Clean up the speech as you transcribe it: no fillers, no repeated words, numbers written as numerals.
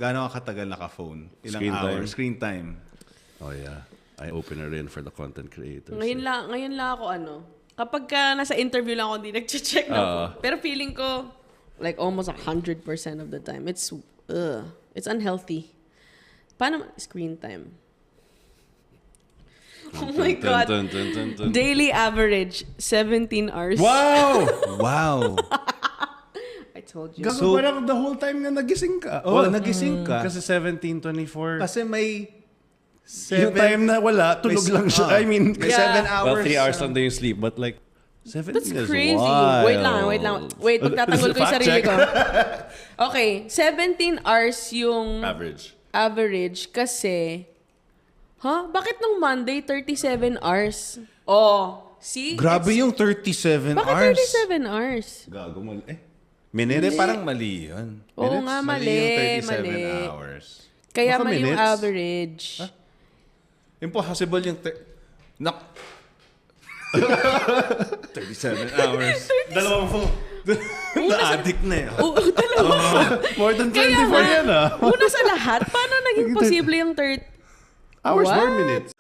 Gaano ka katagal naka-phone? Ilang Screen hours? time. Screen time. Oh yeah. Eye-opener rin for the content creators. Ngayon lang ako kapag nasa interview lang ako, hindi nag-check na phone. Pero feeling ko, like almost 100% of the time, it's unhealthy. Paano screen time? Oh my God. Daily average, 17 hours. Wow! Wow! I told you. Gago parang the whole time na nagising ka. Oh, nagising ka. Kasi 17:24. Kasi may Yung time na wala, tulog lang siya. I mean, may Yeah. 7 hours. well, 3 hours lang din yung sleep. But like, 17 That's is crazy. wild. Wait lang. Wait, pagtatanggol ko yung Fact sarili check. ko. Okay, 17 hours yung average kasi, bakit nung Monday, 37 hours? Oh, see? Grabe yung 37 Bakit hours. 37 hours? Gago mo. Hindi, parang mali yun. Oo Minutes, nga, yung 37 mali. hours. Kaya Baka mali yung minutes? average. Impossible yung... 37 hours. Dalawang phone. Na-addict na eh. Oo, dalawa. More than 24 Kaya nga, yan ah. una sa lahat, paano naging posible yung Hours What? more minutes.